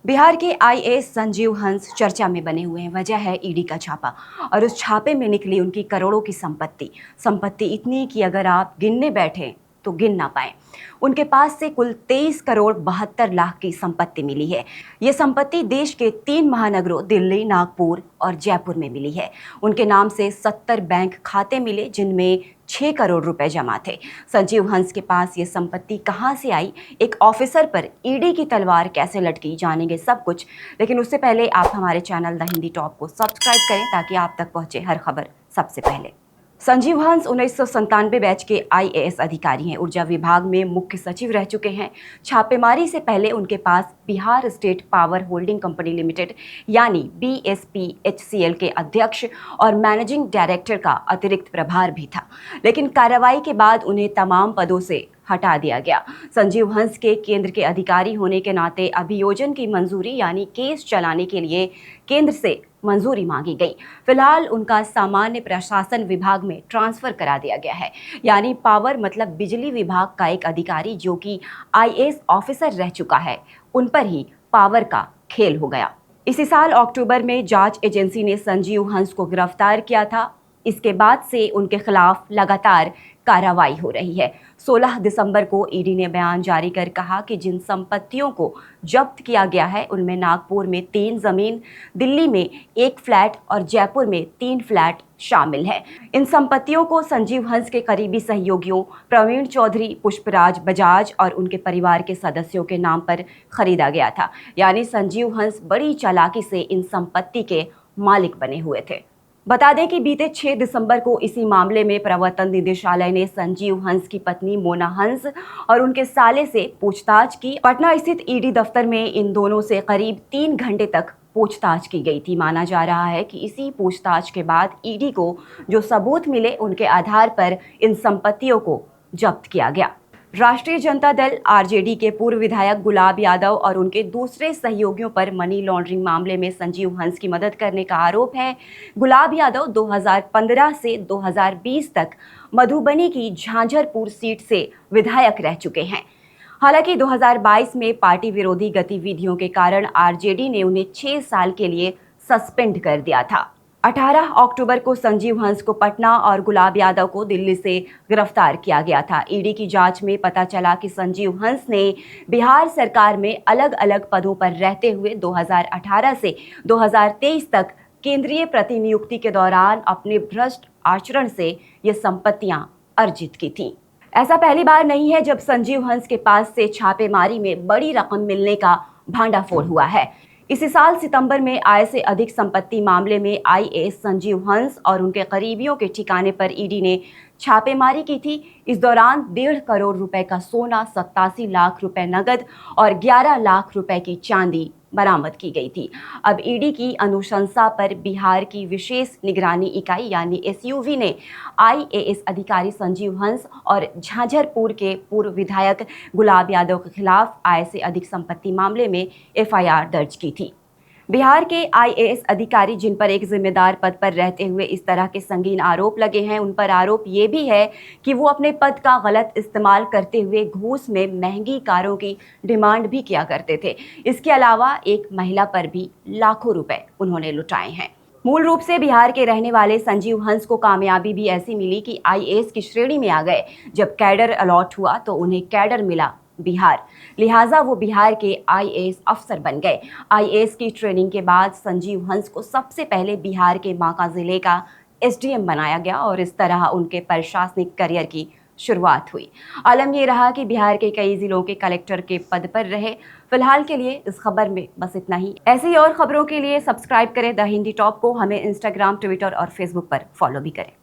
बिहार के आईएएस संजीव हंस चर्चा में बने हुए हैं। वजह है ईडी का छापा और उस छापे में निकली उनकी करोड़ों की संपत्ति इतनी कि अगर आप गिनने बैठे तो गिन ना पाए। उनके पास से कुल 23 करोड़ 72 लाख की संपत्ति मिली है। ये संपत्ति देश के 3 महानगरों दिल्ली, नागपुर और जयपुर में मिली है। उनके नाम से 70 बैंक खाते मिले जिनमें 6 करोड़ रुपए जमा थे। संजीव हंस के पास ये संपत्ति कहां से आई, एक ऑफिसर पर ईडी की तलवार कैसे लटकी, जानेंगे सब कुछ। लेकिन उससे पहले आप हमारे चैनल द हिंदी टॉप को सब्सक्राइब करें ताकि आप तक पहुंचे हर खबर सबसे पहले। संजीव हंस 1997 बैच के आईएएस अधिकारी हैं। ऊर्जा विभाग में मुख्य सचिव रह चुके हैं। छापेमारी से पहले उनके पास Bihar state power holding company limited यानी बीएसपीएचसीएल के अध्यक्ष और मैनेजिंग डायरेक्टर का अतिरिक्त प्रभार भी था। लेकिन कार्रवाई के बाद उन्हें तमाम पदों से हटा दिया गया। संजीव हंस के केंद्र के अधिकारी होने के नाते अभियोजन की मंजूरी यानी केस चलाने के लिए केंद्र से मंजूरी मांगी गई। फिलहाल उनका सामान्य प्रशासन विभाग में ट्रांसफर करा दिया गया है। यानी पावर मतलब बिजली विभाग का एक अधिकारी जो कि आईएएस ऑफिसर रह चुका है, उन पर ही पावर का खेल हो गया। इसी साल अक्टूबर में जांच एजेंसी ने संजीव हंस को गिरफ्तार किया था। इसके बाद से उनके खिलाफ लगातार कार्रवाई हो रही है। 16 दिसंबर को ईडी ने बयान जारी कर कहा कि जिन संपत्तियों को जब्त किया गया है उनमें नागपुर में 3 जमीन, दिल्ली में 1 फ्लैट और जयपुर में 3 फ्लैट शामिल है। इन संपत्तियों को संजीव हंस के करीबी सहयोगियों प्रवीण चौधरी, पुष्पराज बजाज और उनके परिवार के सदस्यों के नाम पर खरीदा गया था। यानी संजीव हंस बड़ी चालाकी से इन संपत्ति के मालिक बने हुए थे। बता दें कि बीते 6 दिसंबर को इसी मामले में प्रवर्तन निदेशालय ने संजीव हंस की पत्नी मोना हंस और उनके साले से पूछताछ की। पटना स्थित ईडी दफ्तर में इन दोनों से करीब 3 घंटे तक पूछताछ की गई थी। माना जा रहा है कि इसी पूछताछ के बाद ईडी को जो सबूत मिले उनके आधार पर इन संपत्तियों को जब्त किया गया। राष्ट्रीय जनता दल आरजेडी के पूर्व विधायक गुलाब यादव और उनके दूसरे सहयोगियों पर मनी लॉन्ड्रिंग मामले में संजीव हंस की मदद करने का आरोप है। गुलाब यादव 2015 से 2020 तक मधुबनी की झांझरपुर सीट से विधायक रह चुके हैं। हालांकि 2022 में पार्टी विरोधी गतिविधियों के कारण आरजेडी ने उन्हें 6 साल के लिए सस्पेंड कर दिया था। 18 अक्टूबर को संजीव हंस को पटना और गुलाब यादव को दिल्ली से गिरफ्तार किया गया था। ईडी की जांच में पता चला कि संजीव हंस ने बिहार सरकार में अलग अलग पदों पर रहते हुए 2018 से 2023 तक केंद्रीय प्रतिनियुक्ति के दौरान अपने भ्रष्ट आचरण से ये संपत्तियां अर्जित की थीं। ऐसा पहली बार नहीं है जब संजीव हंस के पास से छापेमारी में बड़ी रकम मिलने का भांडाफोड़ हुआ है। इसी साल सितंबर में आय से अधिक संपत्ति मामले में आईएएस संजीव हंस और उनके करीबियों के ठिकाने पर ईडी ने छापेमारी की थी। इस दौरान 1.5 करोड़ रुपए का सोना, 87 लाख रुपए नगद और 11 लाख रुपए की चांदी बरामद की गई थी। अब ईडी की अनुशंसा पर बिहार की विशेष निगरानी इकाई यानी एसयूवी ने आईएएस अधिकारी संजीव हंस और झांझरपुर के पूर्व विधायक गुलाब यादव के खिलाफ आय से अधिक संपत्ति मामले में एफआईआर दर्ज की थी। बिहार के आईएएस अधिकारी जिन पर एक जिम्मेदार पद पर रहते हुए इस तरह के संगीन आरोप लगे हैं, उन पर आरोप ये भी है कि वो अपने पद का गलत इस्तेमाल करते हुए घूस में महंगी कारों की डिमांड भी किया करते थे। इसके अलावा एक महिला पर भी लाखों रुपए उन्होंने लुटाए हैं। मूल रूप से बिहार के रहने वाले संजीव हंस को कामयाबी भी ऐसी मिली कि आईएएस की श्रेणी में आ गए। जब कैडर अलॉट हुआ तो उन्हें कैडर मिला बिहार, लिहाजा वो बिहार के आईएएस अफसर बन गए। आईएएस की ट्रेनिंग के बाद संजीव हंस को सबसे पहले बिहार के बांका जिले का एसडीएम बनाया गया और इस तरह उनके प्रशासनिक करियर की शुरुआत हुई। आलम ये रहा कि बिहार के कई जिलों के कलेक्टर के पद पर रहे। फिलहाल के लिए इस खबर में बस इतना ही। ऐसी और खबरों के लिए सब्सक्राइब करें द हिंदी टॉप को। हमें इंस्टाग्राम, ट्विटर और फेसबुक पर फॉलो भी करें।